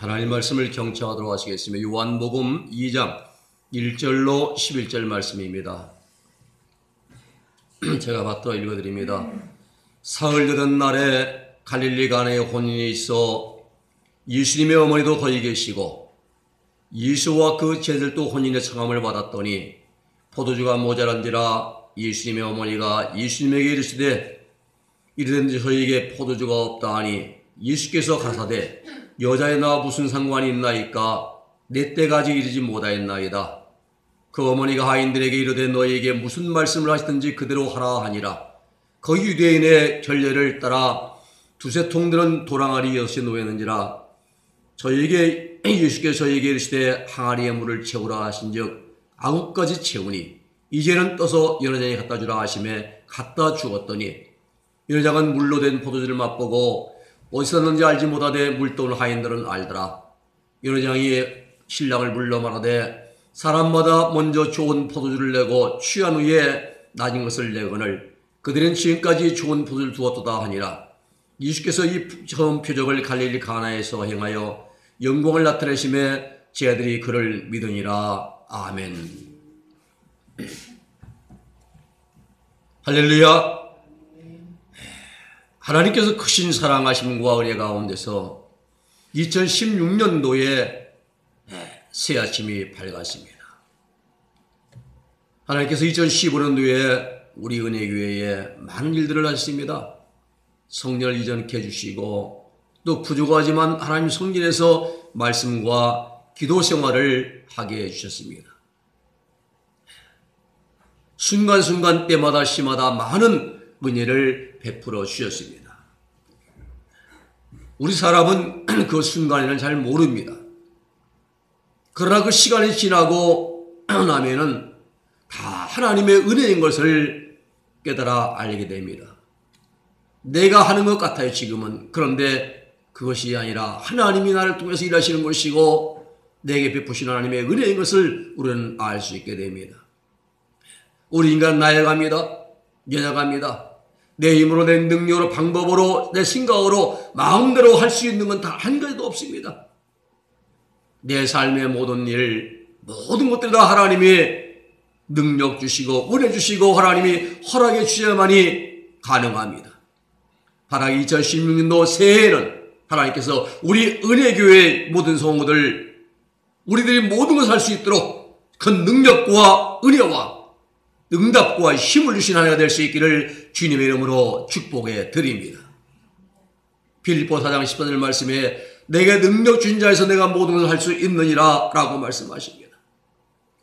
하나님 말씀을 경청하도록 하시겠습니다. 요한복음 2장 1절로 11절 말씀입니다. 제가 받들어 읽어드립니다. 사흘 되던 날에 갈릴리 가나에 혼인이 있어 예수님의 어머니도 거기 계시고 예수와 그 제자들도 혼인의 청함을 받았더니 포도주가 모자란지라 예수님의 어머니가 예수님에게 이르시되 이르되 저희에게 포도주가 없다 하니 예수께서 가사대 여자의 나와 무슨 상관이 있나이까 내 때까지 이르지 못하였나이다. 그 어머니가 하인들에게 이르되 너희에게 무슨 말씀을 하시든지 그대로 하라 하니라. 거기 유대인의 전례를 따라 두세 통들은 도랑아리 6에 놓였는지라. 저희에게 예수께서 저희에게 이르시되 항아리에 물을 채우라 하신즉 9가지 채우니 이제는 떠서 연회장에 갖다 주라 하심에 갖다 주었더니 연회장은 물로 된 포도주를 맛보고 어디서 났는지 알지 못하되 물도는 하인들은 알더라. 연회장이 신랑을 불러 말하되 사람마다 먼저 좋은 포도주를 내고 취한 후에 낮은 것을 내거늘 그들은 지금까지 좋은 포도주를 두었도다 하니라. 예수께서 이 처음 표적을 갈릴리 가나에서 행하여 영광을 나타내심에 제자들이 그를 믿으니라. 아멘. 할렐루야. 하나님께서 크신 사랑하심과 은혜 가운데서 2016년도에 새 아침이 밝았습니다. 하나님께서 2015년도에 우리 은혜교회에 많은 일들을 하셨습니다. 성령을 이전케 해주시고 또 부족하지만 하나님 성전에서 말씀과 기도 생활을 하게 해주셨습니다. 순간순간 때마다 시마다 많은 은혜를 베풀어 주셨습니다. 우리 사람은 그 순간에는 잘 모릅니다. 그러나 그 시간이 지나고 나면은 다 하나님의 은혜인 것을 깨달아 알게 됩니다. 내가 하는 것 같아요, 지금은. 그런데 그것이 아니라 하나님이 나를 통해서 일하시는 것이고 내게 베푸신 하나님의 은혜인 것을 우리는 알 수 있게 됩니다. 우리 인간은 나약합니다. 연약합니다. 내 힘으로, 내 능력으로, 방법으로, 내 생각으로, 마음대로 할 수 있는 건 단 한 가지도 없습니다. 내 삶의 모든 일, 모든 것들이 다 하나님이 능력 주시고, 은혜 주시고, 하나님이 허락해 주셔야만이 가능합니다. 바라기 2016년도 새해에는 하나님께서 우리 은혜교회의 모든 성도들, 우리들이 모든 것을 할 수 있도록 큰 능력과 은혜와 응답과 힘을 주신 한 해가 될 수 있기를 주님의 이름으로 축복해 드립니다. 빌립보 4장 14절 말씀에 내게 능력 주신 자에서 내가 모든 것을 할 수 있느니라 라고 말씀하십니다.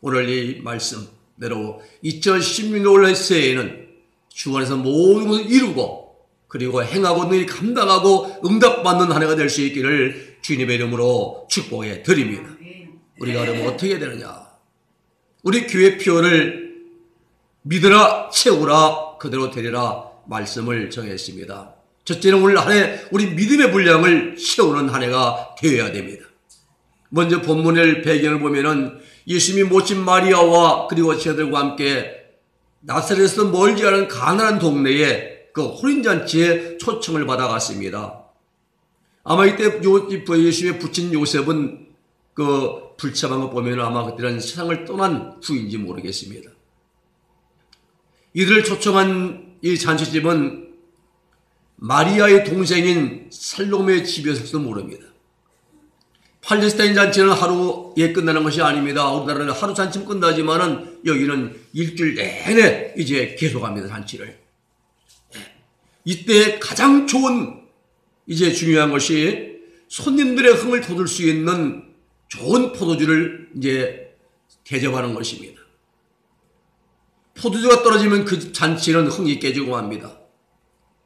오늘 이 말씀대로 2016년 올해 새해에는 주 안에서 모든 것을 이루고 그리고 행하고 능히 감당하고 응답받는 한 해가 될 수 있기를 주님의 이름으로 축복해 드립니다. 우리가 그러면 어떻게 되느냐? 우리 교회 표현을 믿으라, 채우라, 그대로 되리라 말씀을 정했습니다. 첫째는 올 한 해 우리 믿음의 분량을 채우는 한 해가 되어야 됩니다. 먼저 본문의 배경을 보면은 예수님이 모친 마리아와 그리고 제자들과 함께 나사렛에서 멀지 않은 가나안 동네에 그 혼인잔치에 초청을 받아갔습니다. 아마 이때 예수님의 부친 요셉은 그 불참한 거 보면 아마 그때는 세상을 떠난 후인지 모르겠습니다. 이들을 초청한 이 잔치집은 마리아의 동생인 살로메의 집이었을지도 모릅니다. 팔레스타인 잔치는 하루에 끝나는 것이 아닙니다. 우리나라는 하루 잔치면 끝나지만은 여기는 일주일 내내 이제 계속합니다, 잔치를. 이때 가장 좋은 이제 중요한 것이 손님들의 흥을 돋울 수 있는 좋은 포도주를 이제 대접하는 것입니다. 포도주가 떨어지면 그 잔치는 흥이 깨지고 맙니다.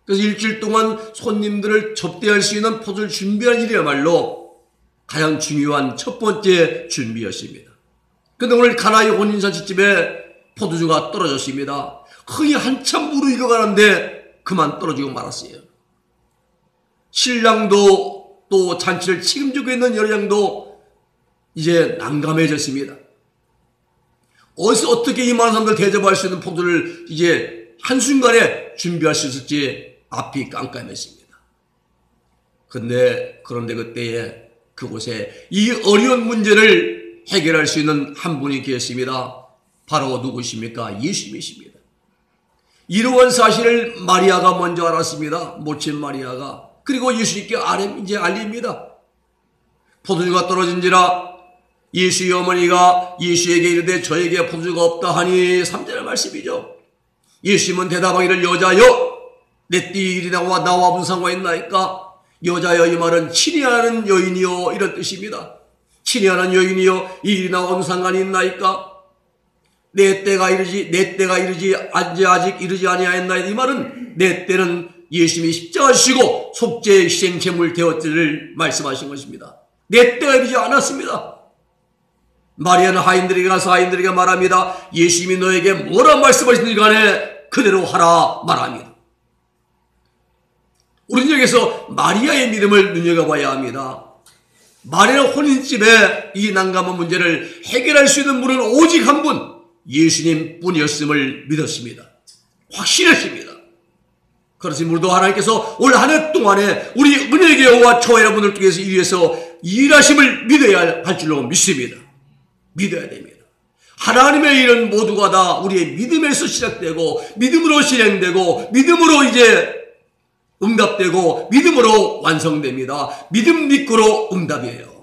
그래서 일주일 동안 손님들을 접대할 수 있는 포도주를 준비하는 일이야말로 가장 중요한 첫 번째 준비였습니다. 그런데 오늘 가나의 혼인잔치집에 포도주가 떨어졌습니다. 흥이 한참 무르익어가는데 그만 떨어지고 말았어요. 신랑도 또 잔치를 책임지고 있는 연회장도 이제 난감해졌습니다. 어디서 어떻게 이 많은 사람들 대접할 수 있는 포도를 이제 한순간에 준비할 수 있을지 앞이 깜깜했습니다. 그런데 그때에 그곳에 이 어려운 문제를 해결할 수 있는 한 분이 계십니다. 바로 누구십니까? 예수님이십니다. 이러한 사실을 마리아가 먼저 알았습니다. 모친 마리아가. 그리고 예수님께 이제 알립니다. 포도주가 떨어진지라 예수의 어머니가 예수에게 이르되 저에게 포도주가 없다 하니 3절의 말씀이죠. 예수님은 대답하기를 여자여 내 띠 일이 나와 무슨 상관있나이까? 여자여 이 말은 친애하는 여인이여 이런 뜻입니다. 친애하는 여인이여 이 일이 나와 무슨 상관이 있나이까? 내 때가 이르지 아직 이르지 아니하였나? 이 말은 내 때는 예수님이 십자가 지시고 속죄의 희생 제물 되었기를 말씀하신 것입니다. 내 때가 이르지 않았습니다. 마리아는 하인들에게 가서 하인들에게 말합니다. 예수님이 너에게 뭐라 말씀하시든지 간에 그대로 하라 말합니다. 우리는 여기서 마리아의 믿음을 눈여겨봐야 합니다. 마리아는 혼인집에 이 난감한 문제를 해결할 수 있는 분은 오직 한 분, 예수님 뿐이었음을 믿었습니다. 확신했습니다. 그렇지 우리도 하나님께서 올 한 해 동안에 우리 은혜의 여호와 저 여러분을 통해서 이 위해서 일하심을 믿어야 할 줄로 믿습니다. 믿어야 됩니다. 하나님의 일은 모두가 다 우리의 믿음에서 시작되고 믿음으로 진행되고 믿음으로 이제 응답되고 믿음으로 완성됩니다. 믿음 믿고로 응답이에요.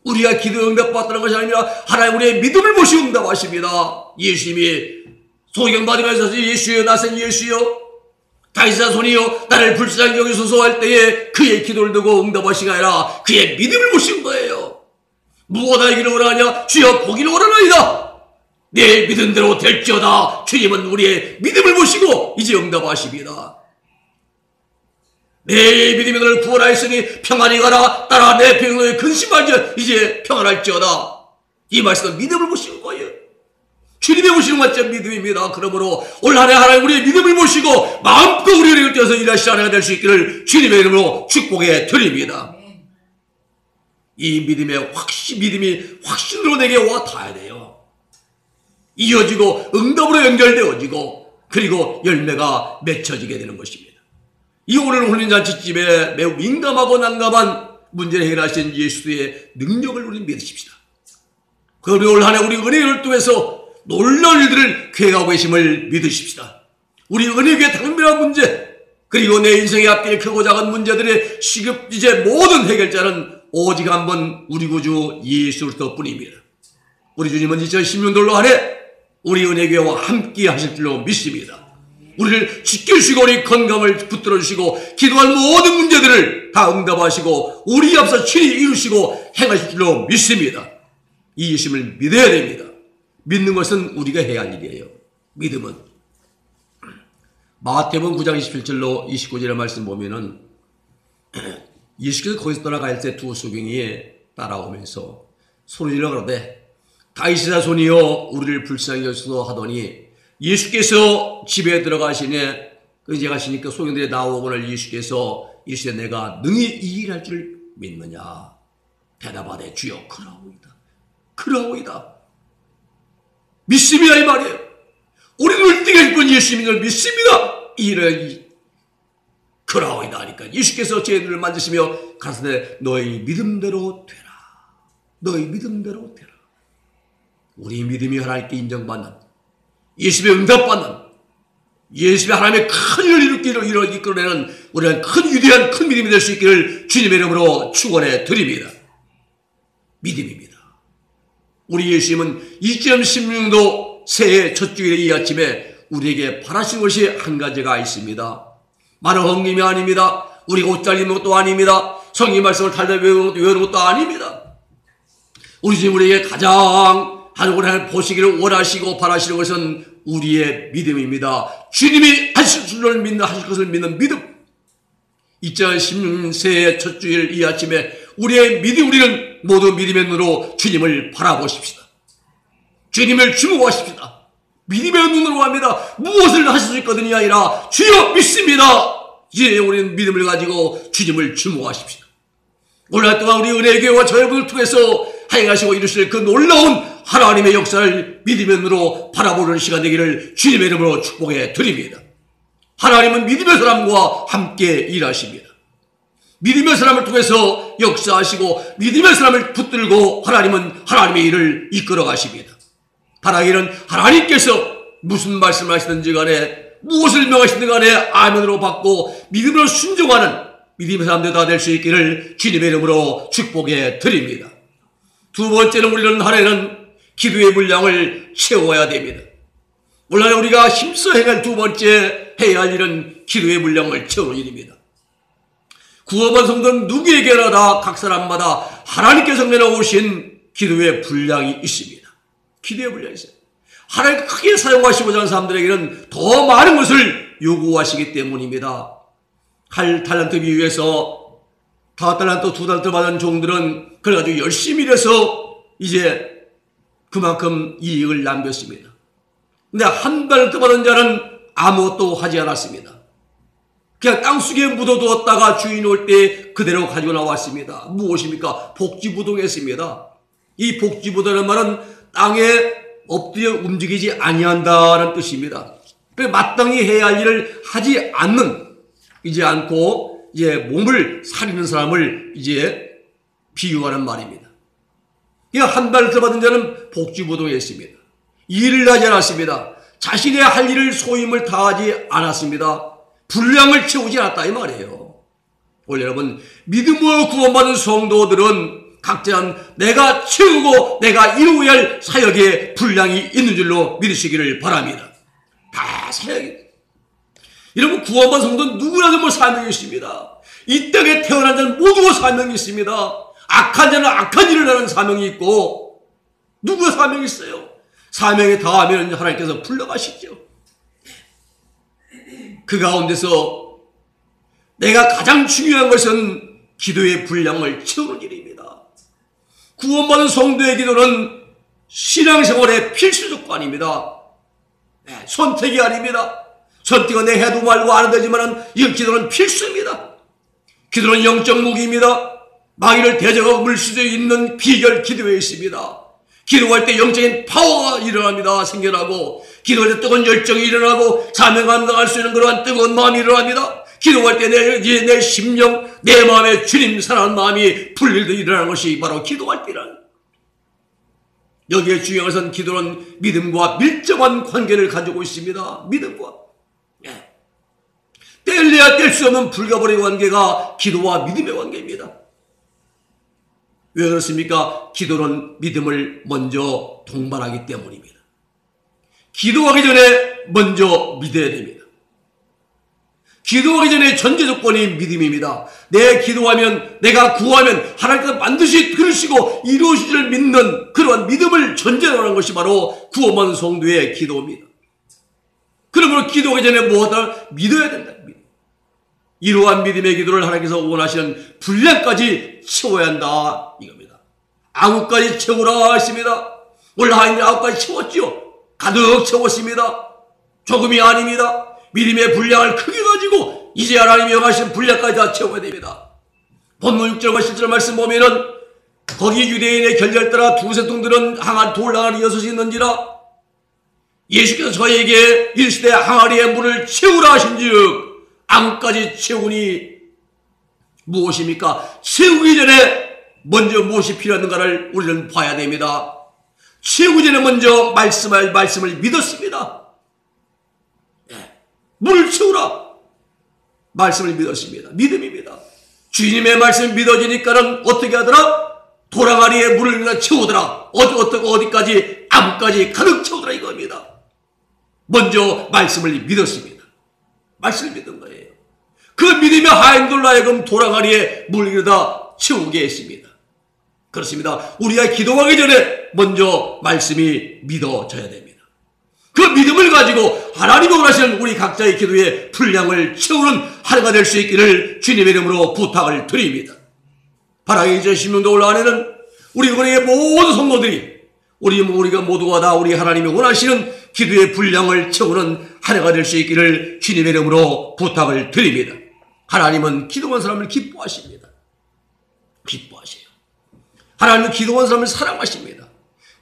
우리가 기도 응답받다는 것이 아니라 하나님 우리의 믿음을 보시고 응답하십니다. 예수님이 소경 받으면서 예수여 나선 예수여 다윗의 손이여 나를 불쌍히 여기소서 할 때에 그의 기도를 듣고 응답하시가 아니라 그의 믿음을 보신 거예요. 무엇하여 이기를 원하냐? 주여 보기를 원하나이다. 내 믿은 대로 될지어다. 주님은 우리의 믿음을 보시고 이제 응답하십니다. 내 믿음이 너를 구원하였으니 평안히 가라. 따라 내 병로에 근심하지 이제 평안할지어다. 이 말씀은 믿음을 보시는 거예요. 주님이 보시는 것은 믿음입니다. 그러므로 올 한 해 하나님 우리의 믿음을 보시고 마음껏 우리를 떼어서 일하시는 한 해가 될 수 있기를 주님의 이름으로 축복해 드립니다. 이 믿음이 확신으로 내게 와 닿아야 돼요. 이어지고 응답으로 연결되어지고 그리고 열매가 맺혀지게 되는 것입니다. 이 오늘 혼인잔치집에 매우 민감하고 난감한 문제를 해결하신 예수의 능력을 우리는 믿으십시다. 그리고 올 한 해 우리 은혜를 통해서 놀라운 일들을 계획하고 계심을 믿으십시다. 우리 은혜교회 당면한 문제 그리고 내 인생의 앞길에 크고 작은 문제들의 이제 모든 해결자는 오직 한 번 우리 구주 예수 그리스도 뿐입니다. 우리 주님은 2016년도 한 해 우리 은혜교회와 함께 하실 줄로 믿습니다. 우리를 지켜주시고 우리 건강을 붙들어 주시고 기도할 모든 문제들을 다 응답하시고 우리 앞서 친히 이루시고 행하실 줄로 믿습니다. 이 예수님을 믿어야 됩니다. 믿는 것은 우리가 해야 할 일이에요. 믿음은 마태복음 9장 27절로 29절의 말씀 보면은 예수께서 거기서 떠나갈 때 두 소경이 따라오면서 소리질러 그러되 다윗의 자손이여 우리를 불쌍히 여기소서 하더니 예수께서 집에 들어가시니 이제 가시니까 소경들이 나오거늘 예수께서 이르시되 내가 능히 이 일할 줄 믿느냐? 대답하되 주여 그러오이다. 믿습니다 이 말이에요. 우리는 을 뜨게 할 분 예수님을 믿습니다. 이를 그러오이다 하니까 예수께서 제 눈을 만지시며 가라사대 너희 믿음대로 되라. 우리 믿음이 하나님께 인정받는 예수님의 응답받는 예수님의 하나님의 큰 일을 이끌어내는 우리는 위대한 큰 믿음이 될 수 있기를 주님의 이름으로 축원해 드립니다. 믿음입니다. 우리 예수님은 2016년도 새해 첫 주일의 이 아침에 우리에게 바라신 것이 한 가지가 있습니다. 많은 헌금이 아닙니다. 우리가 옷 잘 입는 것도 아닙니다. 성경 말씀을 달달 외우는 것도 아닙니다. 우리 주님 우리에게 가장 하나님을 보시기를 원하시고 바라시는 것은 우리의 믿음입니다. 주님이 하실 것을 믿는 믿음. 2016년 새해 첫 주일 이 아침에 우리는 모두 믿음의 눈으로 주님을 바라보십시다. 주님을 주목하십시다. 믿음의 눈으로 합니다. 무엇을 하실 수 있거든요 아니라 주여 믿습니다. 이제 우리는 믿음을 가지고 주님을 주목하십시다. 오늘 동안 우리 은혜의 교회와 저 여러분을 통해서 행하시고 이루실 그 놀라운 하나님의 역사를 믿음의 눈으로 바라보는 시간 되기를 주님의 이름으로 축복해 드립니다. 하나님은 믿음의 사람과 함께 일하십니다. 믿음의 사람을 통해서 역사하시고 믿음의 사람을 붙들고 하나님은 하나님의 일을 이끌어 가십니다. 바라기는 하나님께서 무슨 말씀을 하시든지 간에 무엇을 명하시든 간에 아멘으로 받고 믿음으로 순종하는 믿음의 사람들 다 될 수 있기를 주님의 이름으로 축복해 드립니다. 두 번째는 우리는 한 해는 기도의 분량을 채워야 됩니다. 물론 우리가 힘써 행할 두 번째 해야 할 일은 기도의 분량을 채우는 일입니다. 구원받은 성도는 누구에게나 다 각 사람마다 하나님께서 내놓으신 기도의 분량이 있습니다. 기도의 분량이 있어요. 하나님 크게 사용하시고자 하는 사람들에게는 더 많은 것을 요구하시기 때문입니다. 할 달란트 비유에서 5달란트, 2달란트 받은 종들은 그래가지고 열심히 일해서 이제 그만큼 이익을 남겼습니다. 근데 1달란트 받은 자는 아무것도 하지 않았습니다. 그냥 땅속에 묻어두었다가 주인 올 때 그대로 가지고 나왔습니다. 무엇입니까? 복지부동했습니다. 이 복지부동이라는 말은 땅에 엎드려 움직이지 아니한다는 뜻입니다. 마땅히 해야 할 일을 하지 않고 이제 몸을 사리는 사람을 이제 비유하는 말입니다. 한 달을 받은 자는 복지부동했습니다. 일을 하지 않았습니다. 자신의 할 일을 소임을 다하지 않았습니다. 분량을 채우지 않았다 이 말이에요. 원래 여러분 믿음으로 구원받은 성도들은 각자 내가 채우고 내가 이루어야 할 사역에 분량이 있는 줄로 믿으시기를 바랍니다. 다 사역이. 여러분 구원받은 성도는 누구나 사명이 있습니다. 이 땅에 태어난 자는 모두가 사명이 있습니다. 악한 자는 악한 일을 하는 사명이 있고 누구나 사명이 있어요. 사명에 다하면 하나님께서 불러가시죠. 그 가운데서 내가 가장 중요한 것은 기도의 분량을 채우는 일입니다. 구원받은 성도의 기도는 신앙생활의 필수 조건입니다. 선택이 아닙니다. 선택은 내 해도 말고 안 되지만 이 기도는 필수입니다. 기도는 영적 무기입니다. 마귀를 대적하고 물 수 있는 비결 기도에 있습니다. 기도할 때 영적인 파워가 일어납니다. 생겨나고 기도할 때 뜨거운 열정이 일어나고 사명 감당할 수 있는 그러한 뜨거운 마음이 일어납니다. 기도할 때 내 심령, 내 마음에 주님 사랑하는 마음이 불릴듯 일어나는 것이 바로 기도할 때라는. 여기에 중요한 것은 기도는 믿음과 밀접한 관계를 가지고 있습니다. 믿음과. 뗄래야 뗄 수 없는 불가버린 관계가 기도와 믿음의 관계입니다. 왜 그렇습니까? 기도는 믿음을 먼저 동반하기 때문입니다. 기도하기 전에 먼저 믿어야 됩니다. 기도하기 전에 전제 조건이 믿음입니다. 내가 구하면 하나님께서 반드시 들으시고 이루어질 줄 믿는 그러한 믿음을 전제로 하는 것이 바로 구원받은 성도의 기도입니다. 그러므로 기도하기 전에 무엇을 믿어야 된다. 이러한 믿음의 기도를 하나님께서 원하시는 분량까지 채워야 한다 이겁니다. 아구까지 채우라 했습니다. 오늘 하나님이 아구까지 채웠죠. 가득 채웠습니다. 조금이 아닙니다. 믿음의 분량을 크게 가지고 이제 하나님이 명하신 분량까지 다 채워야 됩니다. 본문 6절과 7절 말씀 보면은 거기 유대인의 결제를 따라 두 새통들은 항아리 돌항아리 6이 있는지라 예수께서 저에게 이르시되 항아리에 물을 채우라 하신즉 아구까지 채우니 무엇입니까? 채우기 전에 먼저 무엇이 필요한가를 우리는 봐야 됩니다. 채우기 전에 먼저 말씀을 믿었습니다. 물을 채우라. 말씀을 믿었습니다. 믿음입니다. 주님의 말씀이 믿어지니까는 어떻게 하더라? 돌항아리에 물을 채우더라. 어디까지? 아구까지 가득 채우더라 이겁니다. 먼저 말씀을 믿었습니다. 말씀을 믿은 거예요. 그 믿음이 하인들로 하여금 돌항아리에 물을 다 채우게 했습니다. 그렇습니다. 우리가 기도하기 전에 먼저 말씀이 믿어져야 됩니다. 그 믿음을 가지고 하나님이 원하시는 우리 각자의 기도의 분량을 채우는 한 해가 될 수 있기를 주님의 이름으로 부탁을 드립니다. 바라기 2016년 올 한해는 우리 은혜의 모든 성도들이 우리가 모두가 다 우리 하나님이 원하시는 기도의 분량을 채우는 한 해가 될 수 있기를 주님의 이름으로 부탁을 드립니다. 하나님은 기도한 사람을 기뻐하십니다. 기뻐하세요. 하나님은 기도한 사람을 사랑하십니다.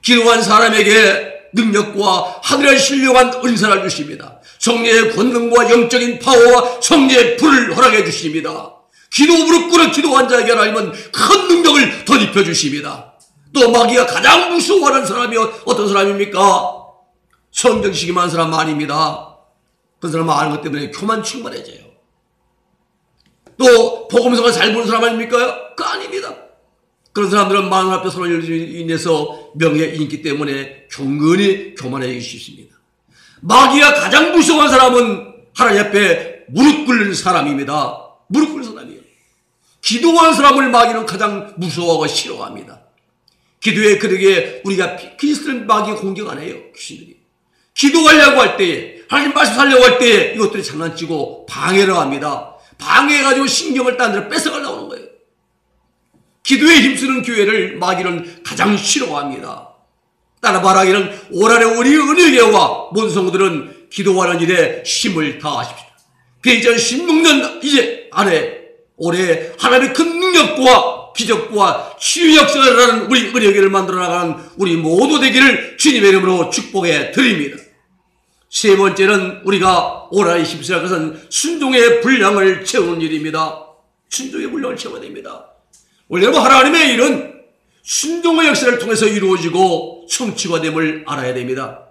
기도한 사람에게 능력과 하늘의 신령한 은사를 주십니다. 성령의 권능과 영적인 파워와 성령의 불을 허락해 주십니다. 기도 무릎 꿇어 기도한 자에게 하나님은 큰 능력을 덧입혀 주십니다. 또 마귀가 가장 무서워하는 사람이 어떤 사람입니까? 성경식이 많은 사람 아닙니다. 그 사람 아는 것 때문에 교만 충만해져요. 또 복음성을 잘 보는 사람 아닙니까? 그 아닙니다. 그런 사람들은 많은 앞에 서로 인해서 명예 인기 때문에 경건히 교만해지기 쉽습니다. 마귀가 가장 무서워한 사람은 하나님 앞에 무릎 꿇는 사람입니다. 무릎 꿇는 사람이에요. 기도하는 사람을 마귀는 가장 무서워하고 싫어합니다. 기도에 그러게 우리가 그리스도를 마귀가 공격 안 해요. 귀신들이. 기도하려고 할 때에, 하나님 말씀하려고 할 때에 이것들이 장난치고 방해를 합니다. 방해해가지고 신경을 딴 데로 뺏어가려고 하는 거예요. 기도에 힘쓰는 교회를 마귀는 가장 싫어합니다. 따라 말하기는 올 한해 우리 은혜교회와 모든 성도들은 기도하는 일에 힘을 다하십시오. 그 2016년 이제 안에 올해 하나님의 큰 능력과 기적과 치유 역사를 하는 우리 은혜교회를 만들어 나가는 우리 모두 되기를 주님의 이름으로 축복해 드립니다. 세 번째는 우리가 올 한해 힘쓰는 것은 순종의 분량을 채우는 일입니다. 순종의 분량을 채워야 됩니다. 원래 하나님의 일은 순종의 역사를 통해서 이루어지고 성취가 됨을 알아야 됩니다.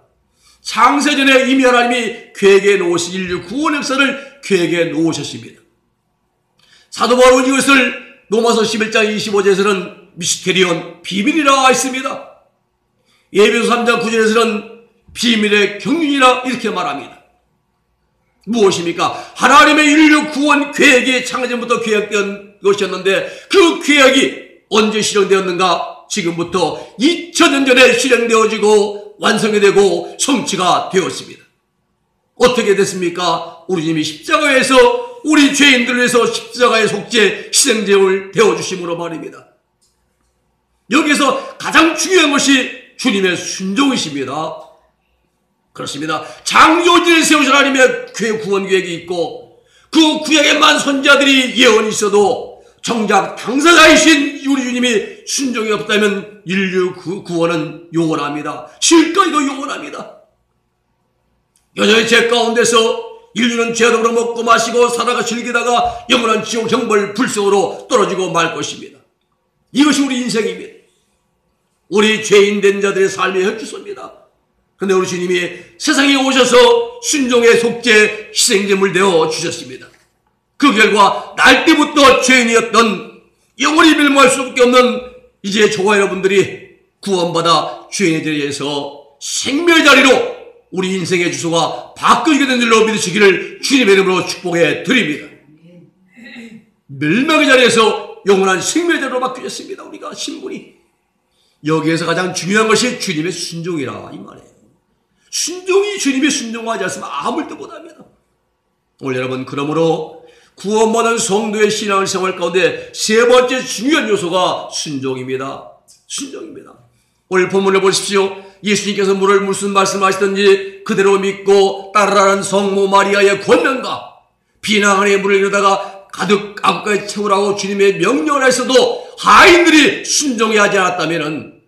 창세전에 이미 하나님이 계획해 놓으신 인류 구원 역사를 계획해 놓으셨습니다. 사도 바울은 이것을 로마서 11장 25절에서는 미스테리온 비밀이라 했습니다. 예배소 3장 9절에서는 비밀의 경륜이라 이렇게 말합니다. 무엇입니까? 하나님의 인류 구원 계획이 창세전부터 계획된 것이었는데 그 계획이 언제 실행되었는가? 지금부터 2000년 전에 실행되어지고 완성이 되고 성취가 되었습니다. 어떻게 됐습니까? 우리 주님이 십자가에서 우리 죄인들을 위해서 십자가의 속죄 희생제물 되어주심으로 말입니다. 여기서 가장 중요한 것이 주님의 순종이십니다. 그렇습니다. 창조주를 세우신 하나님의 구원 계획이 있고 그 구약에만 선지자들이 예언이 있어도 정작 당사자이신 우리 주님이 순종이 없다면 인류 구원은 요원합니다. 지금까지도 요원합니다. 여전히 죄 가운데서 인류는 죄악으로 먹고 마시고 살아가 즐기다가 영원한 지옥 형벌 불속으로 떨어지고 말 것입니다. 이것이 우리 인생입니다. 우리 죄인 된 자들의 삶의 혈주소입니다. 그런데 우리 주님이 세상에 오셔서 순종의 속죄 희생제물 되어 주셨습니다. 그 결과 날 때부터 죄인이었던 영원히 멸망할 수밖에 없는 이제 저와 여러분들이 구원받아 죄인의 자리에서 생명의 자리로 우리 인생의 주소가 바뀌게 된 줄로 믿으시기를 주님의 이름으로 축복해 드립니다. 멸망의 자리에서 영원한 생명의 자리로 바뀌었습니다. 우리가 신분이. 여기에서 가장 중요한 것이 주님의 순종이라 이 말이에요. 순종이 주님의 순종하지 않으면 아무 일도 못합니다. 오늘 여러분 그러므로 구원받은 성도의 신앙생활 가운데 세 번째 중요한 요소가 순종입니다. 순종입니다. 오늘 본문을 보십시오. 예수님께서 무슨 말씀하시든지 그대로 믿고 따르라는 성모 마리아의 권면과 비난 안에 물을 이루다가 가득 안가에 채우라고 주님의 명령을 했어도 하인들이 순종하지 않았다면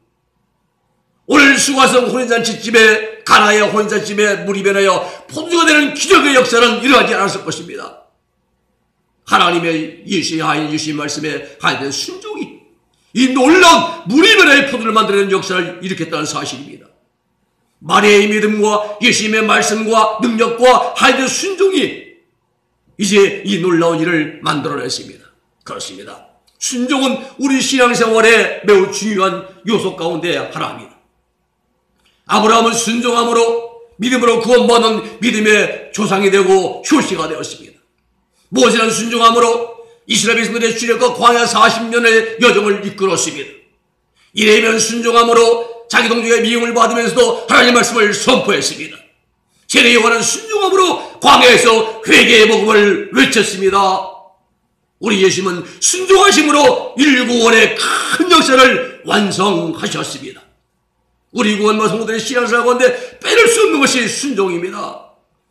오늘 수가성 혼인잔치집에 가나의 혼인잔치집에 물이 변하여 포도주가 되는 기적의 역사는 일어나지 않았을 것입니다. 하나님의 하인 주신 말씀에 하인된 순종이 이 놀라운 물이 변하여 포도를 만드는 역사를 일으켰다는 사실입니다. 마리아의 믿음과 예수님의 말씀과 능력과 하인된 순종이 이제 이 놀라운 일을 만들어냈습니다. 그렇습니다. 순종은 우리 신앙생활에 매우 중요한 요소 가운데 하나입니다. 아브라함은 순종함으로 믿음으로 구원받은 믿음의 조상이 되고 효시가 되었습니다. 모세는 순종함으로 이스라엘 백성들의 출애굽과 광야 40년의 여정을 이끌었습니다. 이레미야는 순종함으로 자기 동족의 미움을 받으면서도 하나님의 말씀을 선포했습니다. 세례 요한은 순종함으로 광야에서 회개의 복음을 외쳤습니다. 우리 예수님은 순종하심으로 인류 구원의 큰 역사를 완성하셨습니다. 우리 구원과 성도들의 신앙생활 가운데 빼놓을 수 없는 것이 순종입니다.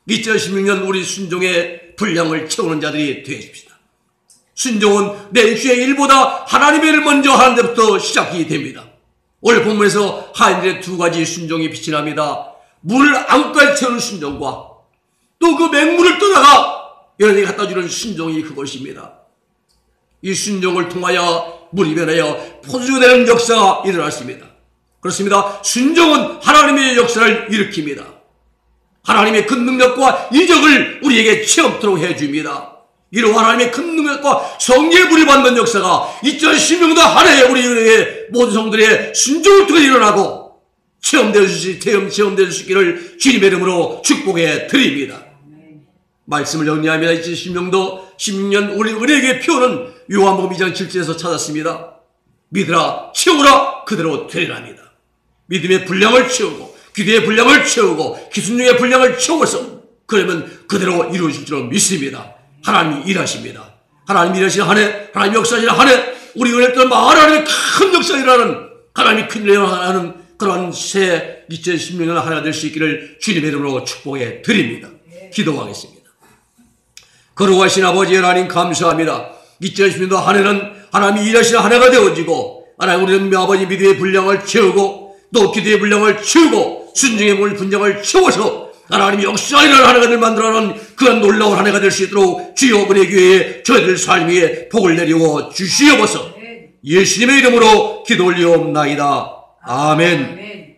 2016년 우리 순종의 분량을 채우는 자들이 되십시다. 순종은 내 인생의 일보다 하나님의 일을 먼저 하는 데부터 시작이 됩니다. 오늘 본문에서 하인들의 두 가지 순종이 빛이 납니다. 물을 안까지 채우는 순종과 또 그 맹물을 떠다가 여러분에게 갖다 주는 순종이 그것입니다. 이 순종을 통하여 물이 변하여 포도주가 되는 역사가 일어났습니다. 그렇습니다. 순종은 하나님의 역사를 일으킵니다. 하나님의 큰 능력과 이적을 우리에게 체험토록 해줍니다. 이로 하나님의 큰 능력과 성령의 불이 받는 역사가 2016년도 한 해에 우리의 모든 성들의 순종을 통해 일어나고 체험될 수 있기를 주님의 이름으로 축복해 드립니다. 말씀을 정리하며 2016년도 16년 우리 은혜의 표는 요한복음 2장 7절에서 찾았습니다. 믿으라 채우라 그대로 되리랍니다. 믿음의 분량을 채우고 기도의 분량을 채우고 기순종의 분량을 채워서 그러면 그대로 이루어질 줄 믿습니다. 하나님이 일하십니다. 하나님이 일하시는 한 해, 하나님이 역사하시는 한 해, 우리 은혜 때는 하나님의 큰 역사이라는 하나님이 큰 일을 하는 그런 새 2016년 한 해가 될 수 있기를 주님의 이름으로 축복해 드립니다. 기도하겠습니다. 거룩하신 아버지 하나님 감사합니다. 2016년도 한 해는 하나님이 일하시는 한 해가 되어지고 하나님 우리는 아버지 믿음의 분량을 채우고 또 기도의 분량을 채우고 순종의 분량을 채워서 하나님이 역사를 한 해가 만들어가는 그런 놀라운 한 해가 될 수 있도록 주여 은혜 교회에 저희들 삶 위에 복을 내리워 주시옵소서. 예수님의 이름으로 기도 올리옵나이다. 아멘.